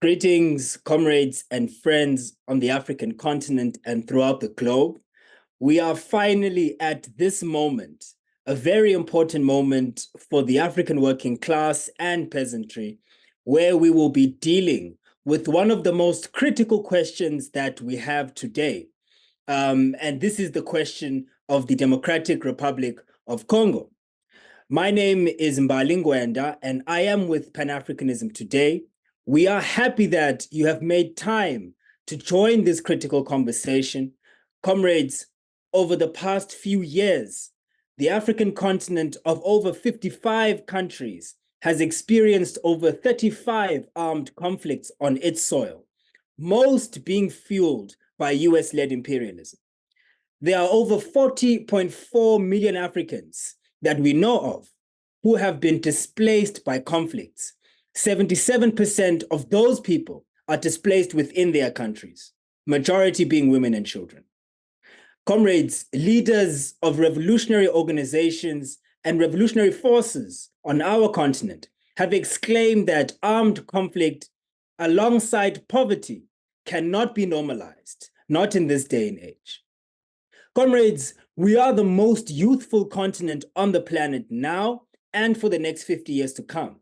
Greetings, comrades and friends on the African continent and throughout the globe. We are finally at this moment, a very important moment for the African working class and peasantry, where we will be dealing with one of the most critical questions that we have today. And this is the question of the Democratic Republic of Congo. My name is Mbali Ngwenda, and I am with Pan-Africanism Today. We are happy that you have made time to join this critical conversation. Comrades, over the past few years, the African continent of over 55 countries has experienced over 35 armed conflicts on its soil, most being fueled by US-led imperialism. There are over 40.4 million Africans that we know of who have been displaced by conflicts. 77% of those people are displaced within their countries, majority being women and children. Comrades, leaders of revolutionary organizations and revolutionary forces on our continent have exclaimed that armed conflict alongside poverty cannot be normalized, not in this day and age. Comrades, we are the most youthful continent on the planet now and for the next 50 years to come.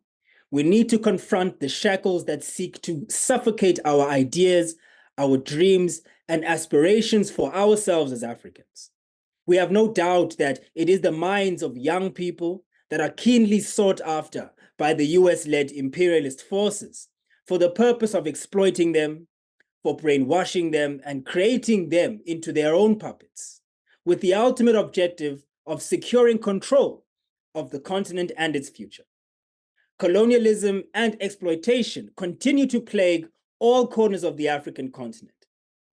We need to confront the shackles that seek to suffocate our ideas, our dreams, and aspirations for ourselves as Africans. We have no doubt that it is the minds of young people that are keenly sought after by the US-led imperialist forces for the purpose of exploiting them, for brainwashing them, and creating them into their own puppets, with the ultimate objective of securing control of the continent and its future. Colonialism and exploitation continue to plague all corners of the African continent.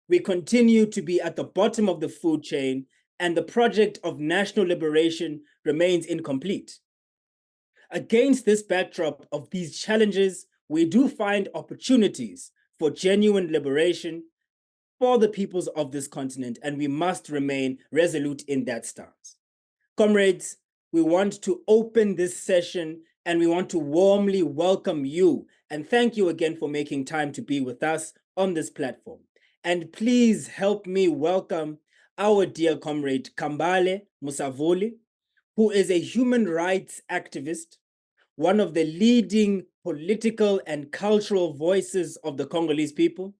We continue to be at the bottom of the food chain, and the project of national liberation remains incomplete. Against this backdrop of these challenges, we do find opportunities for genuine liberation for the peoples of this continent, and we must remain resolute in that stance. Comrades, we want to open this session and we want to warmly welcome you and thank you again for making time to be with us on this platform. And please help me welcome our dear comrade Kambale Musavuli, who is a human rights activist, one of the leading political and cultural voices of the Congolese people.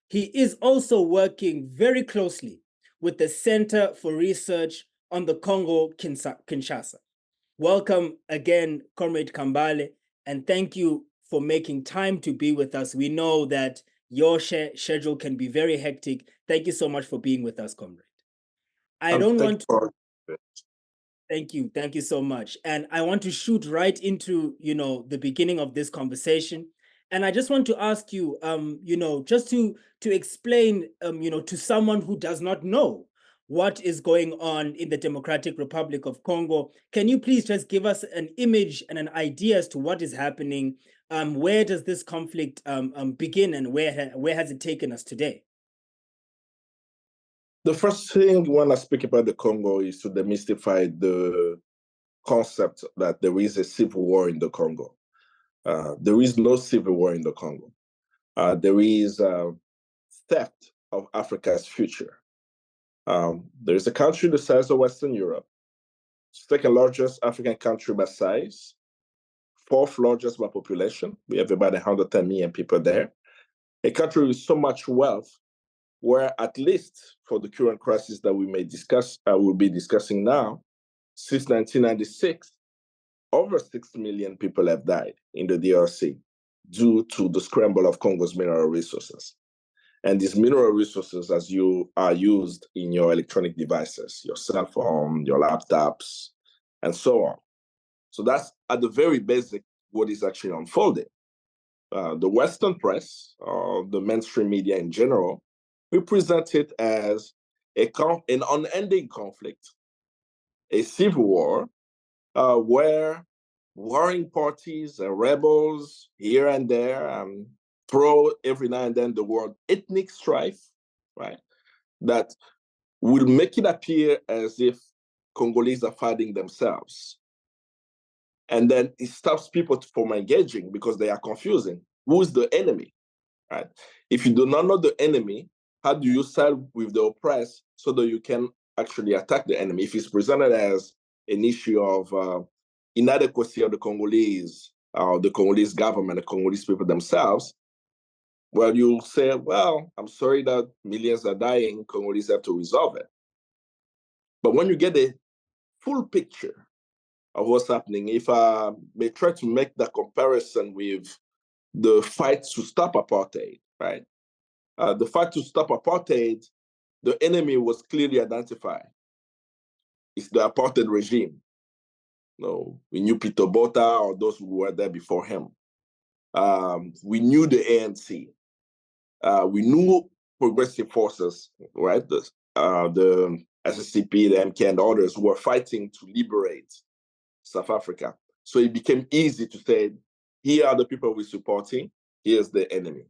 He is also working very closely with the Center for Research on the Congo-Kinshasa. Welcome again, Comrade Kambale, and thank you for making time to be with us. We know that your schedule can be very hectic. Thank you so much for being with us, Comrade. Thank you so much. And I want to shoot right into, the beginning of this conversation. And I just want to ask you, just to explain, to someone who does not know what is going on in the Democratic Republic of Congo, can you please just give us an image and an idea as to what is happening? Where does this conflict begin, and where has it taken us today? The first thing when I speak about the Congo is to demystify the concept that there is a civil war in the Congo. There is no civil war in the Congo. There is theft of Africa's future. There is a country the size of Western Europe, second largest African country by size, fourth largest by population. We have about 110 million people there. A country with so much wealth, where at least for the current crisis that we may discuss, we'll be discussing now, since 1996, over 6 million people have died in the DRC due to the scramble of Congo's mineral resources. And these mineral resources, as you are used in your electronic devices, your cell phone, your laptops, and so on. So that's at the very basic what is actually unfolding. The Western press, the mainstream media in general, we present it as an unending conflict, a civil war, where warring parties and rebels here and there throw every now and then the word ethnic strife, right? That will make it appear as if Congolese are fighting themselves. And then it stops people from engaging because they are confusing. Who's the enemy? right? If you do not know the enemy, how do you side with the oppressed so that you can actually attack the enemy? If it's presented as an issue of inadequacy of the Congolese government, the Congolese people themselves, well, you'll say, well, I'm sorry that millions are dying, Congolese have to resolve it. But when you get the full picture of what's happening, if I may try to make that comparison with the fight to stop apartheid, right? The fight to stop apartheid, the enemy was clearly identified. It's the apartheid regime. No, we knew Peter Botha or those who were there before him. We knew the ANC. We knew progressive forces, right? The SSCP, the MK, and others who were fighting to liberate South Africa. So it became easy to say, here are the people we're supporting, here's the enemy.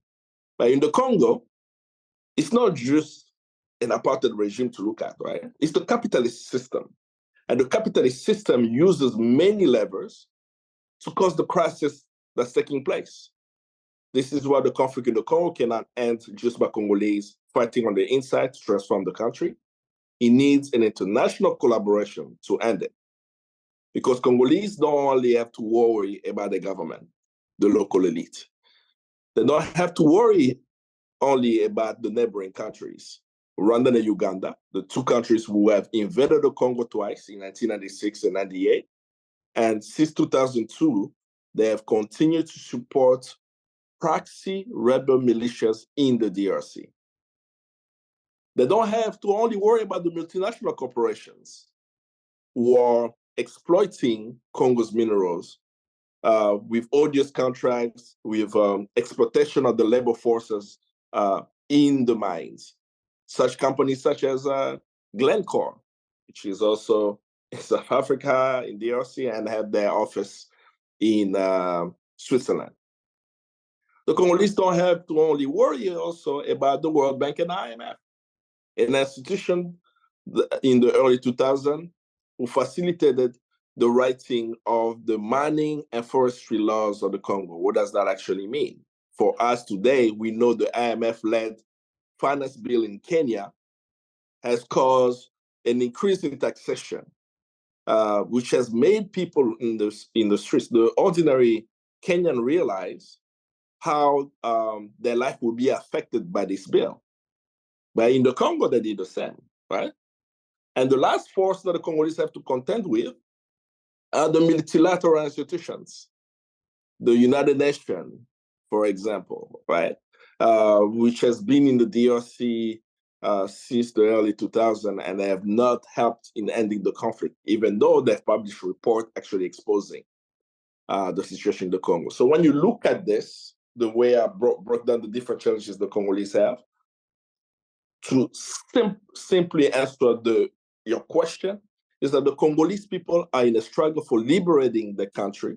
But in the Congo, it's not just an apartheid regime to look at, right? It's the capitalist system. And the capitalist system uses many levers to cause the crisis that's taking place. This is why the conflict in the Congo cannot end just by Congolese fighting on the inside to transform the country. It needs an international collaboration to end it. Because Congolese don't only have to worry about the government, the local elite. They don't have to worry only about the neighboring countries, Rwanda and Uganda, the two countries who have invaded the Congo twice in 1996 and 98. And since 2002, they have continued to support proxy rebel militias in the DRC. They don't have to only worry about the multinational corporations who are exploiting Congo's minerals with odious contracts, with exploitation of the labor forces in the mines. Such companies such as Glencore, which is also in South Africa, in DRC, and have their office in Switzerland. The Congolese don't have to only worry also about the World Bank and IMF, an institution in the early 2000s who facilitated the writing of the mining and forestry laws of the Congo. What does that actually mean? For us today, we know the IMF-led finance bill in Kenya has caused an increase in taxation, which has made people in the streets, the ordinary Kenyan, realize how their life will be affected by this bill. But in the Congo, they did the same, right? And the last force that the Congolese have to contend with are the multilateral institutions, the United Nations, for example, right? Which has been in the DRC since the early 2000s, and they have not helped in ending the conflict, even though they've published a report actually exposing the situation in the Congo. So when you look at this, the way I broke down the different challenges the Congolese have, to simply answer your question, is that the Congolese people are in a struggle for liberating the country,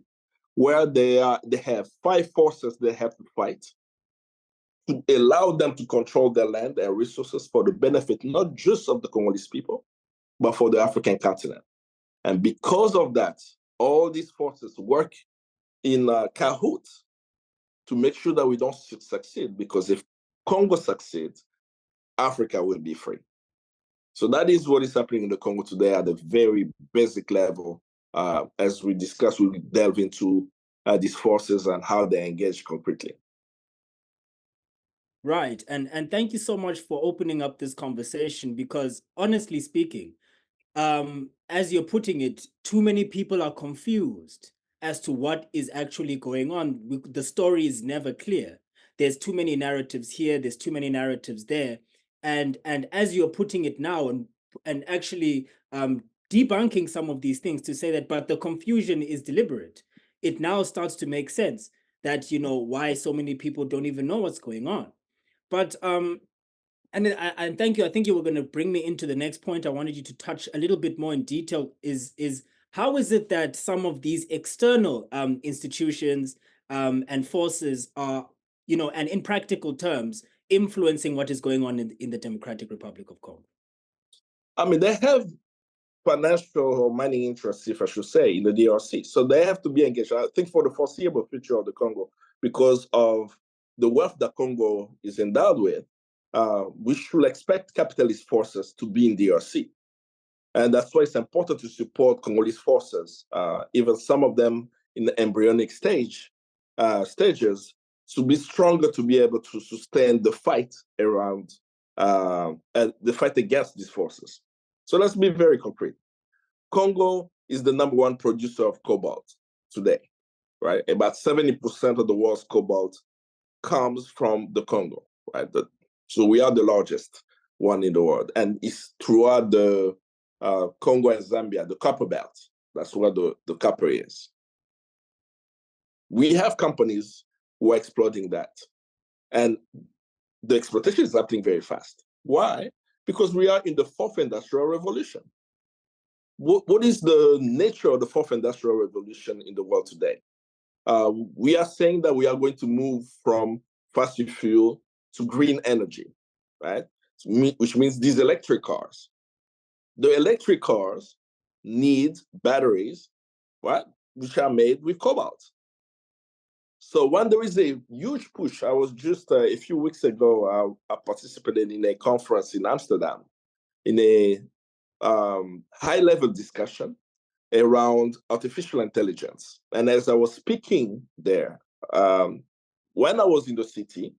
where they have 5 forces they have to fight to allow them to control their land and resources for the benefit not just of the Congolese people, but for the African continent. And because of that, all these forces work in cahoots to make sure that we don't succeed, because if Congo succeeds, Africa will be free. So that is what is happening in the Congo today at a very basic level. As we discuss, we'll delve into these forces and how they engage concretely. Right. And thank you so much for opening up this conversation, because honestly speaking, as you're putting it, too many people are confused as to what is actually going on. The story is never clear. There's too many narratives here, there's too many narratives there. And as you're putting it now and actually debunking some of these things to say that, but the confusion is deliberate, it now starts to make sense that, you know, why so many people don't even know what's going on. But and thank you. I think you were going to bring me into the next point I wanted you to touch a little bit more in detail, is how is it that some of these external institutions and forces are, you know, and in practical terms, influencing what is going on in the Democratic Republic of Congo? I mean, they have financial or mining interests, if I should say, in the DRC. So they have to be engaged, I think, for the foreseeable future of the Congo, because of the wealth that Congo is endowed with, we should expect capitalist forces to be in DRC. And that's why it's important to support Congolese forces, even some of them in the embryonic stages, to be stronger to be able to sustain the fight around and the fight against these forces. So let's be very concrete. Congo is the #1 producer of cobalt today, right? About 70% of the world's cobalt comes from the Congo, right? So we are the largest one in the world, and it's throughout the Congo and Zambia, the copper belt. That's where the copper is. We have companies who are exploiting that, and the exploitation is happening very fast. Why? Because we are in the 4th industrial revolution. What is the nature of the 4th industrial revolution in the world today? We are saying that we are going to move from fossil fuel to green energy, right? Which means these electric cars. The electric cars need batteries, right? Which are made with cobalt. So when there is a huge push, I was just a few weeks ago, I participated in a conference in Amsterdam in a high-level discussion around artificial intelligence. And as I was speaking there, when I was in the city,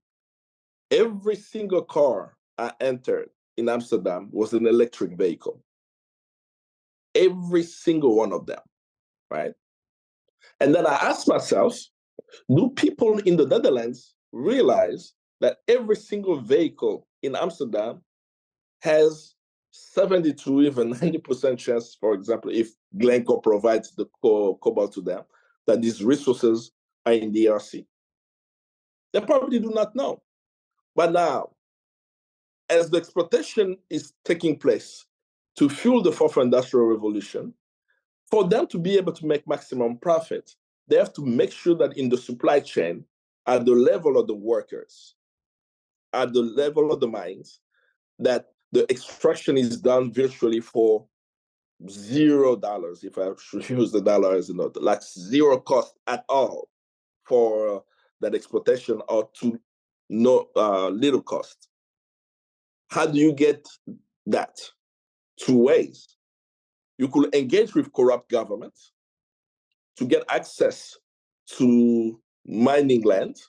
every single car I entered in Amsterdam was an electric vehicle. Every single one of them, right? And then I asked myself, do people in the Netherlands realize that every single vehicle in Amsterdam has 70 to even 90% chance, for example, if Glencore provides the cobalt to them, that these resources are in the DRC? They probably do not know. But now, as the exploitation is taking place to fuel the 4th industrial revolution, for them to be able to make maximum profit, they have to make sure that in the supply chain, at the level of the workers, at the level of the mines, that the extraction is done virtually for $0, if I should use the dollar as a note, like zero cost at all for that exploitation, or to no little cost. How do you get that? 2 ways. You could engage with corrupt governments to get access to mining land,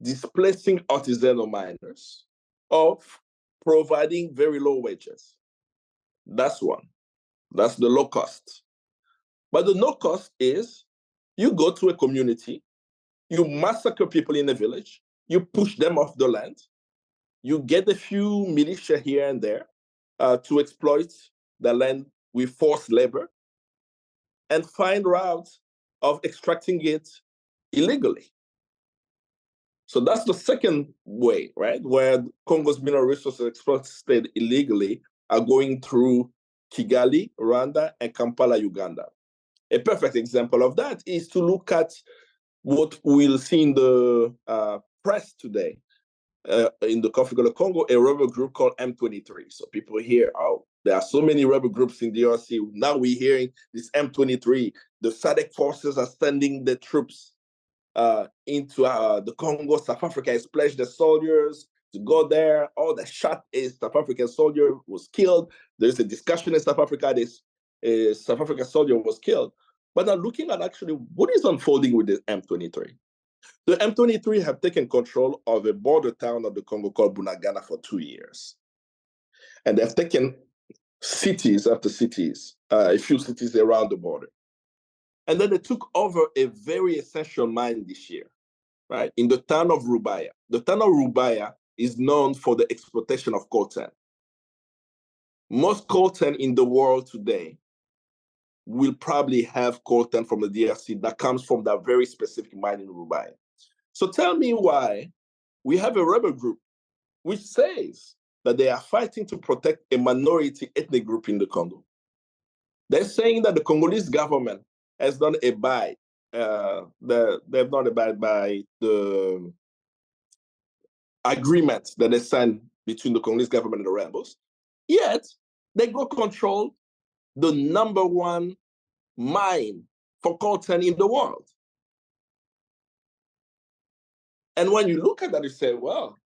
displacing artisanal miners, or providing very low wages. That's one. That's the low cost. But the no cost is you go to a community, you massacre people in a village, you push them off the land, you get a few militia here and there to exploit the land with forced labor, and find routes of extracting it illegally. So that's the second way, right? Where Congo's mineral resources exploited illegally are going through Kigali, Rwanda, and Kampala, Uganda. A perfect example of that is to look at what we'll see in the press today. In the conflict Congo, a rebel group called M23. So people hear, oh, there are so many rebel groups in DRC. Now we're hearing this M23. The SADC forces are sending the troops into the Congo. South Africa has pledged the soldiers to go there. Oh, they shot a South African soldier, was killed. There's a discussion in South Africa. This South African soldier was killed. But now looking at actually what is unfolding with the M23. The M23 have taken control of a border town of the Congo called Bunagana for 2 years. And they've taken cities after cities, a few cities around the border. And then they took over a very essential mine this year, right? In the town of Rubaya. The town of Rubaya is known for the exploitation of coltan. Most coltan in the world today will probably have coltan from the DRC that comes from that very specific mine in Rubaya. So tell me why we have a rebel group which says that they are fighting to protect a minority ethnic group in the Congo. They're saying that the Congolese government has not abide, they have not abided by the agreement that they signed between the Congolese government and the rebels. Yet they go control the #1 mine for coltan in the world. And when you look at that, you say, well,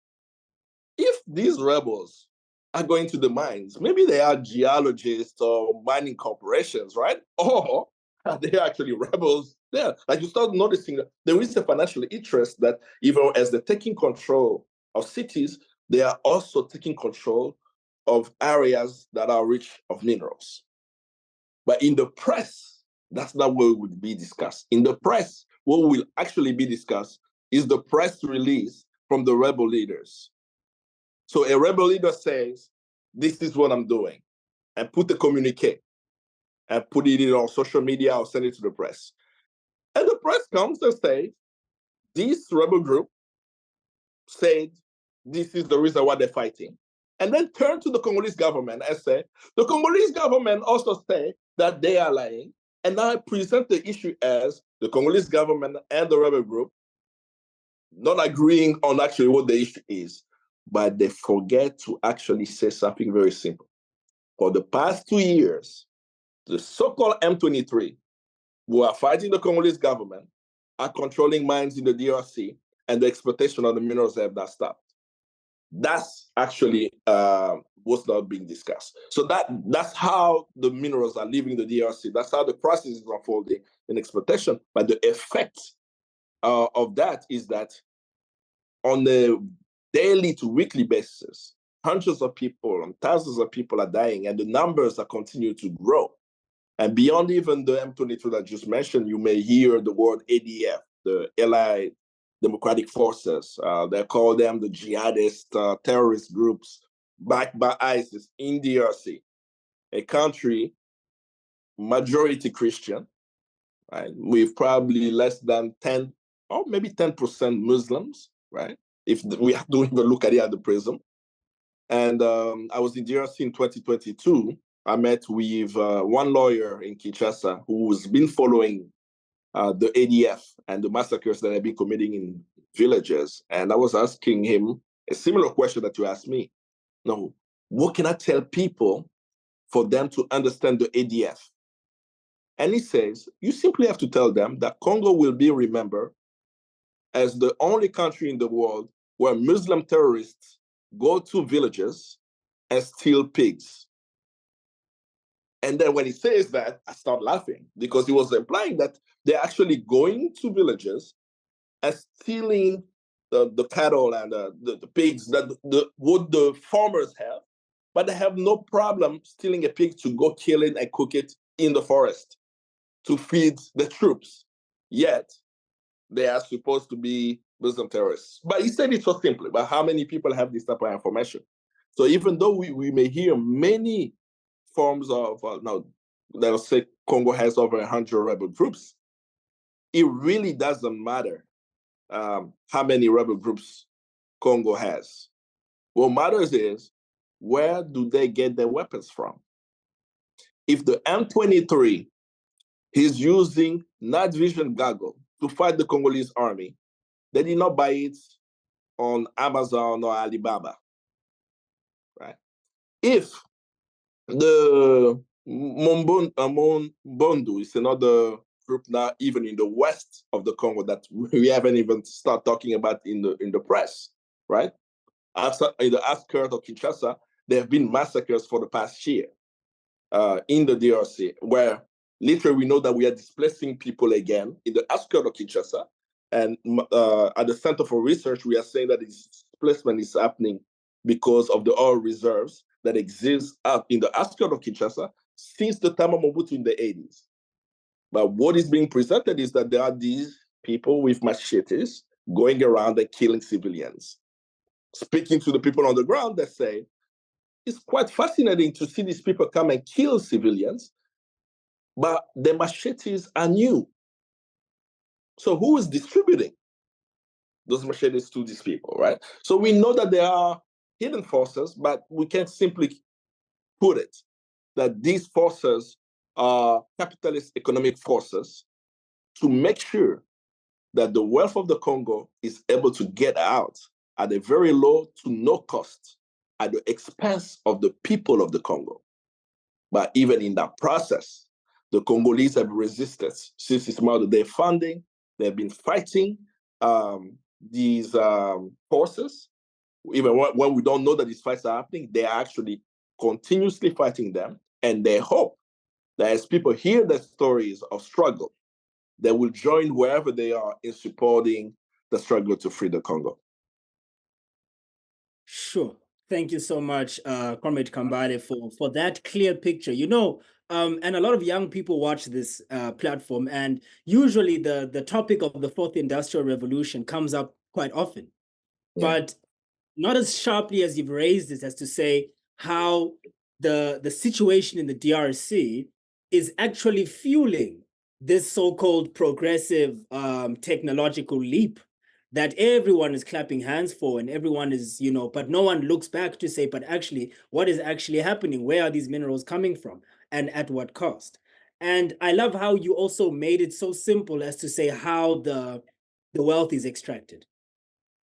if these rebels are going to the mines, maybe they are geologists or mining corporations, right? Or are they actually rebels there? Like you start noticing that there is a financial interest that even as they're taking control of cities, they are also taking control of areas that are rich of minerals. But in the press, that's not what would be discussed. In the press, what will actually be discussed is the press release from the rebel leaders. So a rebel leader says, this is what I'm doing, and put the communique and put it on social media or send it to the press. And the press comes and says, this rebel group said this is the reason why they're fighting. And then turn to the Congolese government and say, the Congolese government also say that they are lying. And now I present the issue as the Congolese government and the rebel group not agreeing on actually what the issue is, but they forget to actually say something very simple. For the past 2 years, the so-called M23, who are fighting the Congolese government, are controlling mines in the DRC, and the exploitation of the minerals have not stopped. That's actually what's not being discussed. So that's how the minerals are leaving the DRC. That's how the process is unfolding in exploitation. But the effect of that is that on a daily to weekly basis, hundreds of people and thousands of people are dying, and the numbers are continuing to grow. And beyond even the M23 that I just mentioned, you may hear the word ADF, the Allied Democratic Forces. They call them the jihadist terrorist groups backed by ISIS in DRC, a country majority Christian, right? With probably less than 10 or maybe 10% Muslims, right? If we have to even look at it at the prism. And I was in DRC in 2022. I met with one lawyer in Kinshasa who's been following the ADF and the massacres that have been committing in villages. And I was asking him a similar question that you asked me. No, what can I tell people for them to understand the ADF? And he says, you simply have to tell them that Congo will be remembered as the only country in the world where Muslim terrorists go to villages and steal pigs. And then when he says that, I start laughing because he was implying that they're actually going to villages and stealing the cattle and the pigs that what the farmers have, but they have no problem stealing a pig to go kill it and cook it in the forest to feed the troops. Yet, they are supposed to be Muslim terrorists. But he said it so simply, but how many people have this type of information? So even though we may hear many forms of, now, let us say Congo has over 100 rebel groups, it really doesn't matter how many rebel groups Congo has. What matters is, where do they get their weapons from? If the M23 is using night vision goggle to fight the Congolese army, they did not buy it on Amazon or Alibaba, right? If the Mbondu is another group now, even in the west of the Congo, that we haven't even started talking about in the press, right? In the outskirts of Kinshasa, there have been massacres for the past year in the DRC, where literally we know that we are displacing people again in the outskirts of Kinshasa. And at the Center for Research, we are saying that this displacement is happening because of the oil reserves that exist out in the outskirts of Kinshasa since the time of Mobutu in the 80s. But what is being presented is that there are these people with machetes going around and killing civilians. Speaking to the people on the ground, they say, it's quite fascinating to see these people come and kill civilians, but the machetes are new. So who is distributing those machetes to these people, right? So we know that there are hidden forces, but we can't simply put it that these forces are capitalist economic forces to make sure that the wealth of the Congo is able to get out at a very low to no cost at the expense of the people of the Congo. But even in that process, the Congolese have resisted since it's more their funding. They've been fighting. these forces, even when we don't know that these fights are happening, they are actually continuously fighting them. And they hope that as people hear the stories of struggle, they will join wherever they are in supporting the struggle to free the Congo. Sure. Thank you so much, Comrade Kambale, for that clear picture. And a lot of young people watch this platform, and usually the topic of the fourth industrial revolution comes up quite often, but not as sharply as you've raised this, as to say how the situation in the DRC is actually fueling this so-called progressive technological leap that everyone is clapping hands for, and everyone is, but no one looks back to say, but actually, what is actually happening? Where are these minerals coming from, and at what cost? And I love how you also made it so simple as to say how the wealth is extracted,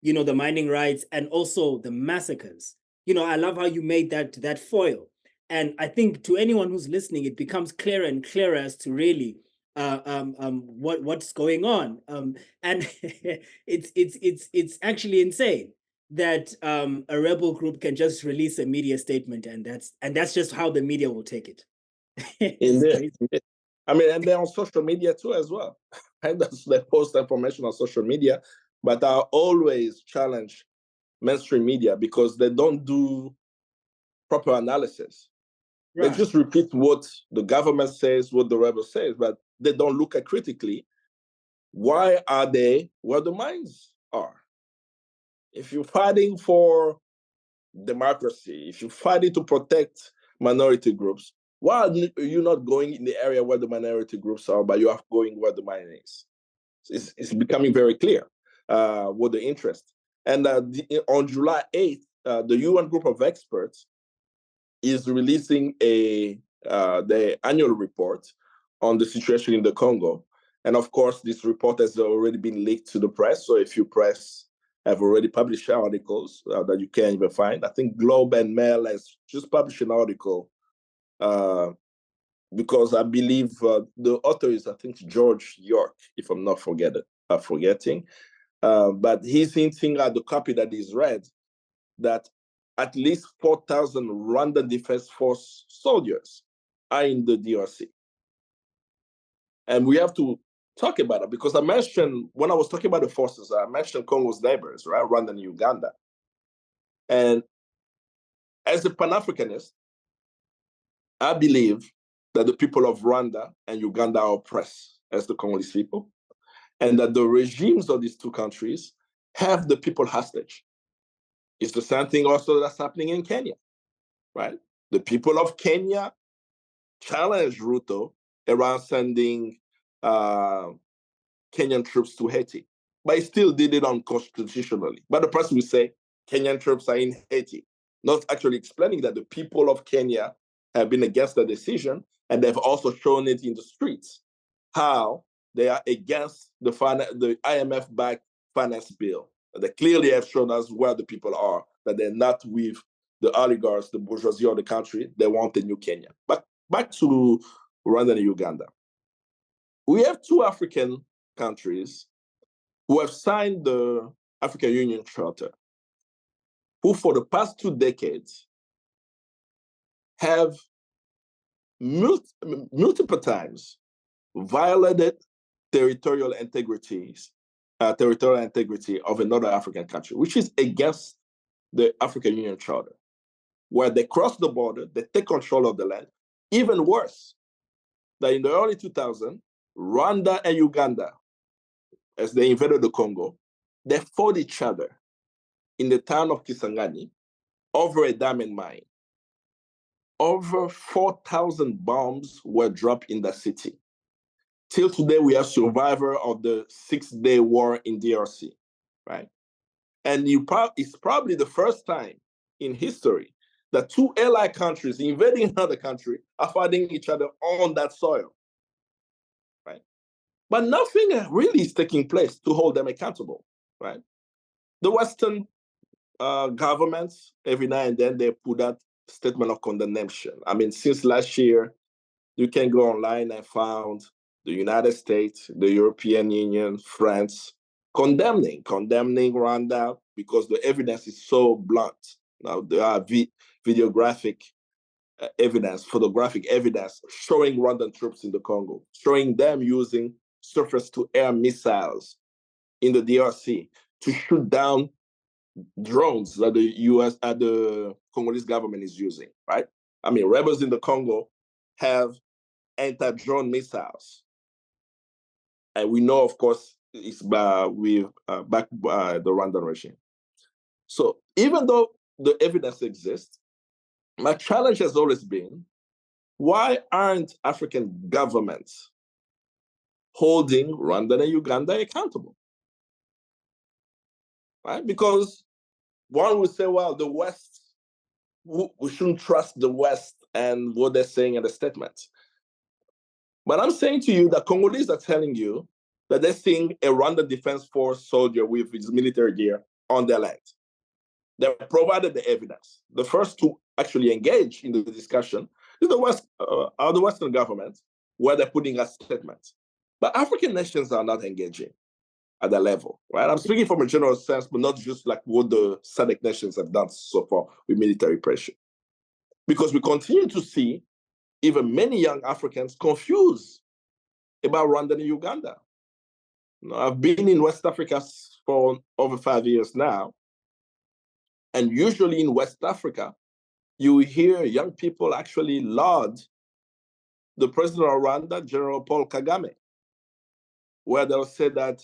the mining rights, and also the massacres. I love how you made that foil. And I think to anyone who's listening, it becomes clearer and clearer as to really what's going on. And it's actually insane that a rebel group can just release a media statement, and that's just how the media will take it. Indeed. I mean, and they're on social media too as well. And that's, they post information on social media, but I always challenge mainstream media because they don't do proper analysis. Right. They just repeat what the government says, what the rebel says, but they don't look at critically why are they where the mines are. If you're fighting for democracy, if you're fighting to protect minority groups, why are you not going in the area where the minority groups are, but you are going where the mine is? It's becoming very clear what the interest. And on July 8th, the UN group of experts is releasing the annual report on the situation in the Congo. And of course, this report has already been leaked to the press. So if you press have already published articles that you can't even find. I think Globe and Mail has just published an article because I believe the author is, I think, George York, if I'm not forgetting. But he's hinting at the copy that is read that at least 4,000 Rwanda Defense Force soldiers are in the DRC. And we have to talk about it because I mentioned, when I was talking about the forces, I mentioned Congo's neighbors, right? Rwanda and Uganda. And as a Pan-Africanist, I believe that the people of Rwanda and Uganda are oppressed as the Congolese people, and that the regimes of these two countries have the people hostage. It's the same thing also that's happening in Kenya, right? The people of Kenya challenged Ruto around sending Kenyan troops to Haiti, but he still did it unconstitutionally. But the person will say Kenyan troops are in Haiti, not actually explaining that the people of Kenya have been against the decision, and they've also shown it in the streets, how they are against the IMF-backed finance bill. They clearly have shown us where the people are, that they're not with the oligarchs, the bourgeoisie of the country. They want a new Kenya. But back to Rwanda and Uganda. We have two African countries who have signed the African Union Charter, who for the past 2 decades have multiple times violated territorial integrity of another African country, which is against the African Union Charter, where they cross the border, they take control of the land. Even worse, that in the early 2000s, Rwanda and Uganda, as they invaded the Congo, they fought each other in the town of Kisangani over a diamond mine. Over 4,000 bombs were dropped in the city. Till today, we are survivor of the 6-day war in DRC, right? And it's probably the first time in history that two allied countries invading another country are fighting each other on that soil, right? But nothing really is taking place to hold them accountable, right? The Western governments, every now and then, they put out statement of condemnation. I mean, since last year, you can go online and found the United States, the European Union, France, condemning Rwanda because the evidence is so blunt. Now, there are videographic evidence, photographic evidence showing Rwandan troops in the Congo, showing them using surface-to-air missiles in the DRC to shoot down drones that the Congolese government is using, right? I mean, rebels in the Congo have anti-drone missiles. And we know, of course, it's backed by the Rwandan regime. So even though the evidence exists, my challenge has always been, why aren't African governments holding Rwanda and Uganda accountable? Right? Because one would say, well, the West, we shouldn't trust the West and what they're saying in the statement. But I'm saying to you that Congolese are telling you that they're seeing a Rwanda Defense Force soldier with his military gear on their land. They provided the evidence. The first to actually engage in the discussion is the Western governments, where they're putting a statement. But African nations are not engaging at that level, right? I'm speaking from a general sense, but not just like what the SADC nations have done so far with military pressure. Because we continue to see even many young Africans confused about Rwanda and Uganda. I've been in West Africa for over 5 years now. And usually in West Africa, you hear young people actually laud the president of Rwanda, General Paul Kagame, where they'll say that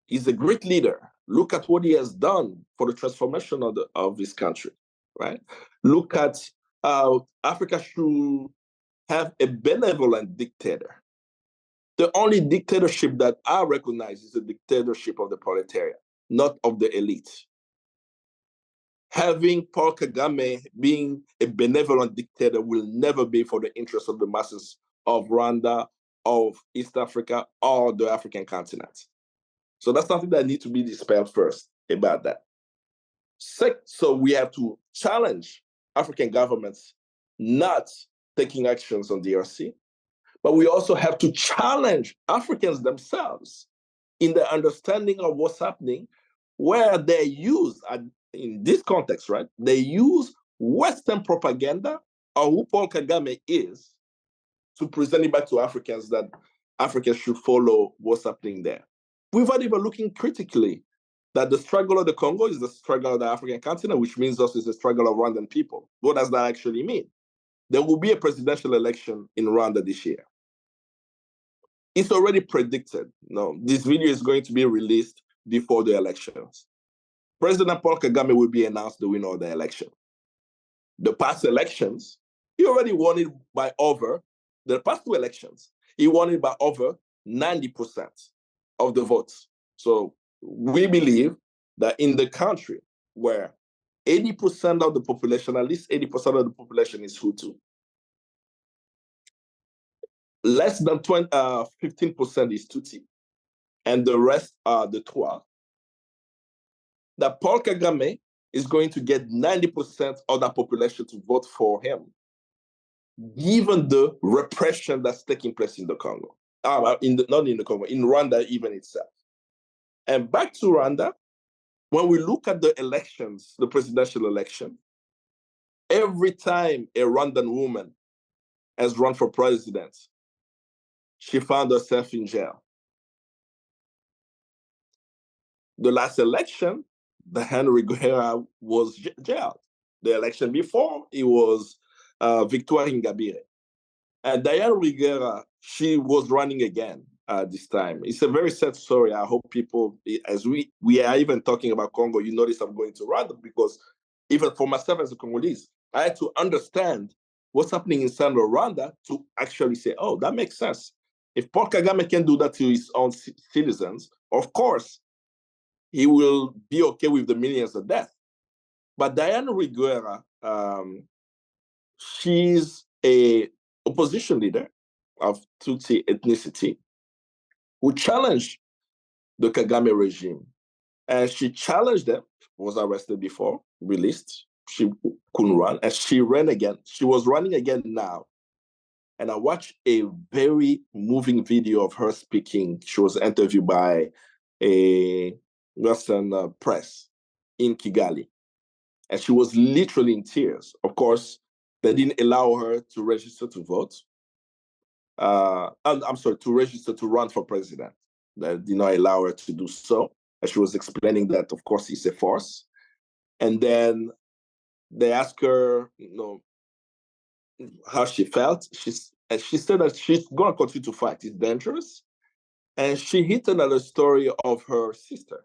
he's a great leader. Look at what he has done for the transformation of this country, right? Look at how Africa should have a benevolent dictator. The only dictatorship that I recognize is the dictatorship of the proletariat, not of the elite. Having Paul Kagame being a benevolent dictator will never be for the interest of the masses of Rwanda, of East Africa, or the African continent. So that's something that needs to be dispelled first about that. So we have to challenge African governments not taking actions on DRC, but we also have to challenge Africans themselves in their understanding of what's happening, where they use, in this context, right, they use Western propaganda or who Paul Kagame is to present it back to Africans that Africans should follow what's happening there. Without even looking critically that the struggle of the Congo is the struggle of the African continent, which means also is the struggle of Rwandan people. What does that actually mean? There will be a presidential election in Rwanda this year. It's already predicted. No, this video is going to be released before the elections. President Paul Kagame will be announced the winner of the election. The past elections, he already won it by over, the past two elections, he won it by over 90% of the votes. So we believe that in the country where 80% of the population, at least 80% of the population is Hutu, less than 15% is Tutsi, and the rest are the Twa, that Paul Kagame is going to get 90% of that population to vote for him, given the repression that's taking place in the Congo. Not in the Congo, in Rwanda even itself. And back to Rwanda, when we look at the elections, the presidential election, every time a Rwandan woman has run for president, she found herself in jail. The last election, Diane Rwigara was jailed. The election before, it was Victoire Ingabire. And Diane Rwigara, she was running again this time. It's a very sad story. I hope people, as we are even talking about Congo, you notice I'm going to Rwanda, because even for myself as a Congolese, I had to understand what's happening inside of Rwanda to actually say, oh, that makes sense. If Paul Kagame can do that to his own citizens, of course, he will be okay with the millions of deaths. But Diane Rwigara, she's a opposition leader of Tutsi ethnicity who challenged the Kagame regime. And she challenged them, was arrested before, released. She couldn't run, and she ran again. She was running again now. And I watched a very moving video of her speaking. She was interviewed by a Western press in Kigali. And she was literally in tears. Of course, they didn't allow her to register to vote. I'm sorry, to register to run for president. They did not allow her to do so. And she was explaining that, of course, it's a farce. And then they asked her, how she felt. And she said that she's going to continue to fight. It's dangerous. And she hinted at a story of her sister.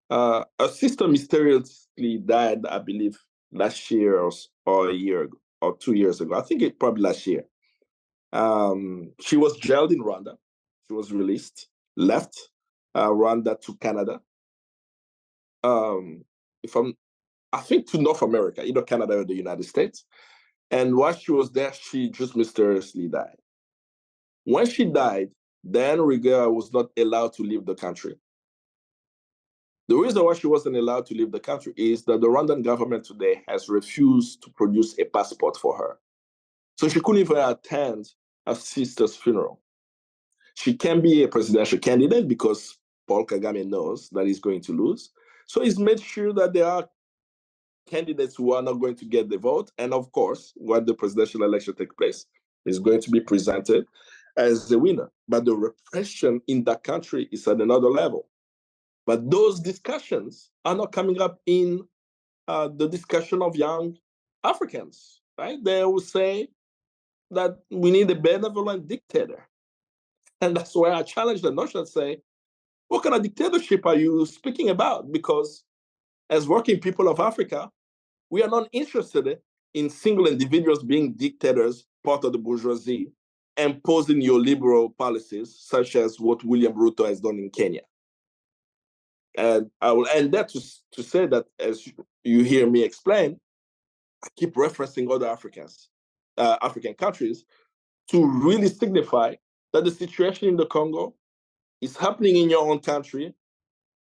Her sister mysteriously died, I believe, last year or a year ago, or 2 years ago. I think it probably last year. She was jailed in Rwanda. She was released, left Rwanda to Canada. I think to North America, either Canada or the United States. And while she was there, she just mysteriously died. When she died, then Rigel was not allowed to leave the country. The reason why she wasn't allowed to leave the country is that the Rwandan government today has refused to produce a passport for her. So she couldn't even attend her sister's funeral. She can be a presidential candidate because Paul Kagame knows that he's going to lose. So he's made sure that there are candidates who are not going to get the vote. And of course, when the presidential election takes place, is going to be presented as the winner. But the repression in that country is at another level. But those discussions are not coming up in the discussion of young Africans, right? They will say that we need a benevolent dictator. And that's why I challenge the notion and say, what kind of dictatorship are you speaking about? Because as working people of Africa, we are not interested in single individuals being dictators, part of the bourgeoisie, imposing your liberal policies, such as what William Ruto has done in Kenya. And I will end that to say that, as you hear me explain, I keep referencing other African countries to really signify that the situation in the Congo is happening in your own country,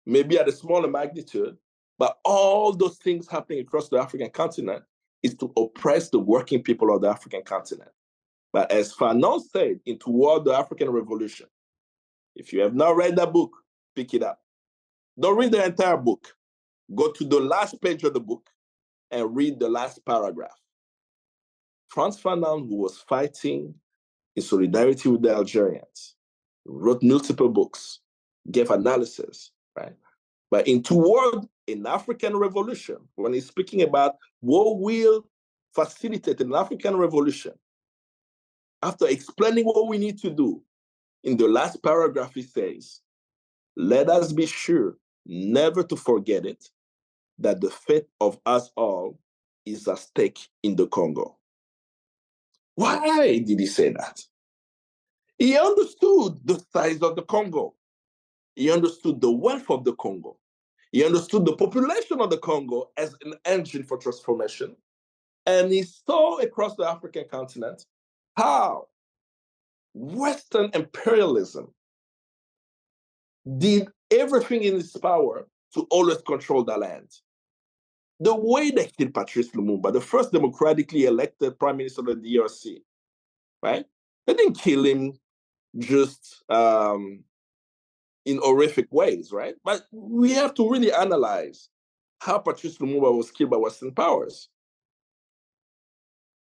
maybe at a smaller magnitude, but all those things happening across the African continent is to oppress the working people of the African continent. But as Fanon said in Toward the African Revolution, if you have not read that book, pick it up. Don't read the entire book. Go to the last page of the book and read the last paragraph. Frantz Fanon, who was fighting in solidarity with the Algerians, wrote multiple books, gave analysis, right? But in Toward an African Revolution, when he's speaking about what will facilitate an African revolution, after explaining what we need to do, in the last paragraph he says, let us be sure never to forget it, that the fate of us all is at stake in the Congo. Why did he say that? He understood the size of the Congo. He understood the wealth of the Congo. He understood the population of the Congo as an engine for transformation. And he saw across the African continent how Western imperialism did everything in its power to always control the land. The way they killed Patrice Lumumba, the first democratically elected prime minister of the DRC, right? They didn't kill him just in horrific ways, right? But we have to really analyze how Patrice Lumumba was killed by Western powers.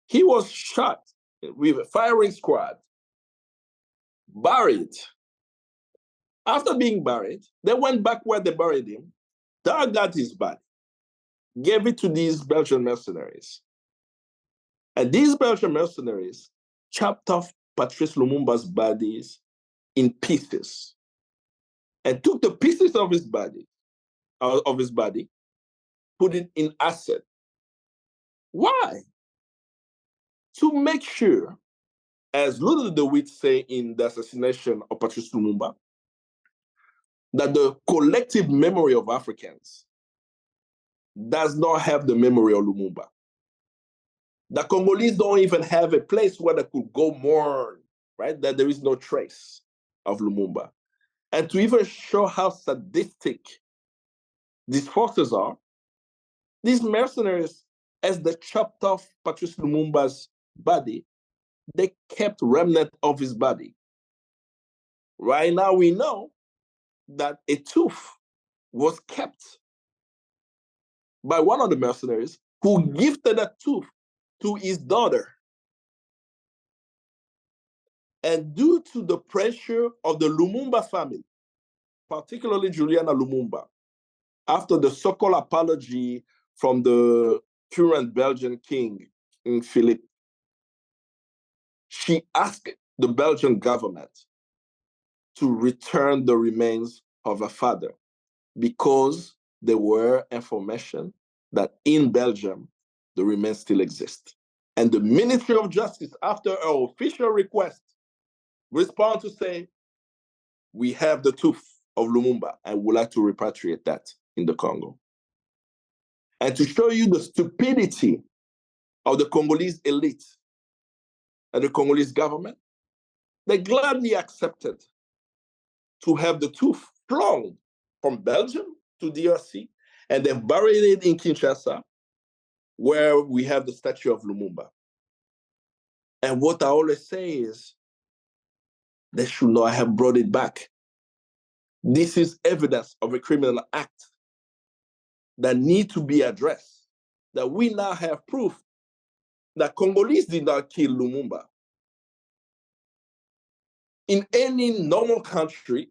He was shot with a firing squad, buried. After being buried, they went back where they buried him, dug out his body, gave it to these Belgian mercenaries. And these Belgian mercenaries chopped off Patrice Lumumba's bodies in pieces and took the pieces of his body, put it in acid. Why? To make sure, as Lulu de Witt say in the assassination of Patrice Lumumba, that the collective memory of Africans does not have the memory of Lumumba. The Congolese don't even have a place where they could go mourn, right? That there is no trace of Lumumba. And to even show how sadistic these forces are, these mercenaries, as they chopped off Patrice Lumumba's body, they kept remnant of his body. Right now we know that a tooth was kept by one of the mercenaries who gifted a tooth to his daughter. And due to the pressure of the Lumumba family, particularly Juliana Lumumba, after the so-called apology from the current Belgian king, King Philip, she asked the Belgian government to return the remains of her father because there were information that in Belgium, the remains still exist. And the Ministry of Justice, after an official request, respond to say, we have the tooth of Lumumba and would like to repatriate that in the Congo. And to show you the stupidity of the Congolese elite and the Congolese government, they gladly accepted to have the tooth flown from Belgium to DRC, and they've buried it in Kinshasa, where we have the statue of Lumumba. And what I always say is, they should not have brought it back. This is evidence of a criminal act that need to be addressed, that we now have proof that Congolese did not kill Lumumba. In any normal country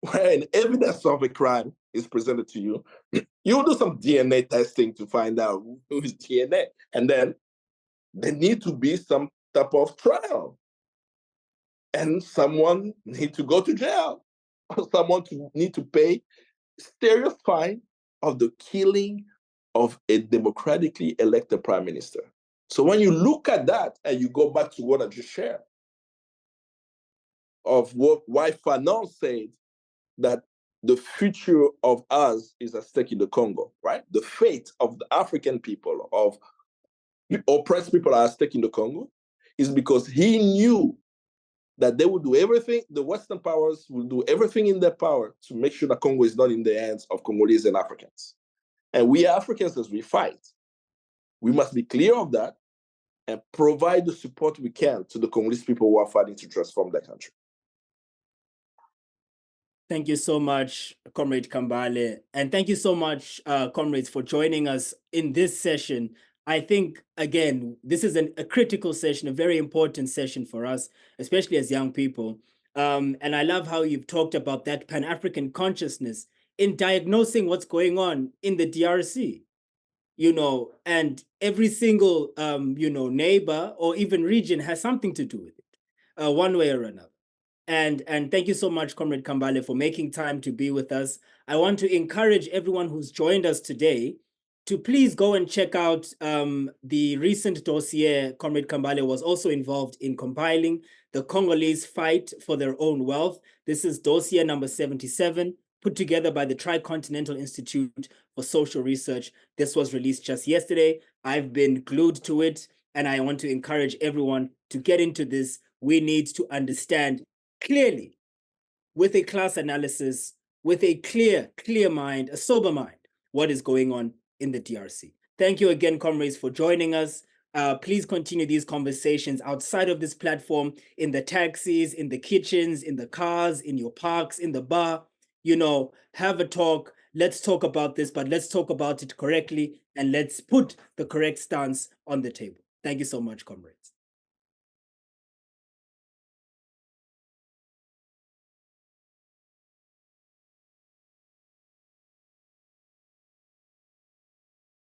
where an evidence of a crime is presented to you, you'll do some DNA testing to find out who's DNA. And then there need to be some type of trial. And someone need to go to jail. Or someone need to pay serious fine of the killing of a democratically elected prime minister. So when you look at that and you go back to what I just shared, of why Fanon said that the future of us is at stake in the Congo, right? The fate of the African people, of the oppressed people are at stake in the Congo, is because he knew that they would do everything, the Western powers will do everything in their power to make sure that Congo is not in the hands of Congolese and Africans. And we Africans, as we fight, we must be clear of that and provide the support we can to the Congolese people who are fighting to transform their country. Thank you so much, Comrade Kambale. And thank you so much, comrades, for joining us in this session. I think, again, this is a critical session, a very important session for us, especially as young people. And I love how you've talked about that Pan-African consciousness in diagnosing what's going on in the DRC, and every single, neighbor or even region has something to do with it, one way or another. And thank you so much, Comrade Kambale, for making time to be with us. I want to encourage everyone who's joined us today to please go and check out the recent dossier Comrade Kambale was also involved in compiling, The Congolese Fight for Their Own Wealth. This is dossier number 77, put together by the Tricontinental Institute for Social Research. This was released just yesterday. I've been glued to it, and I want to encourage everyone to get into this. We need to understand clearly, with a class analysis, with a clear mind, a sober mind, what is going on in the DRC. Thank you again, comrades, for joining us. Please continue these conversations outside of this platform, in the taxis, in the kitchens, in the cars, in your parks, in the bar. Have a talk. Let's talk about this, but let's talk about it correctly, and let's put the correct stance on the table. Thank you so much, comrades.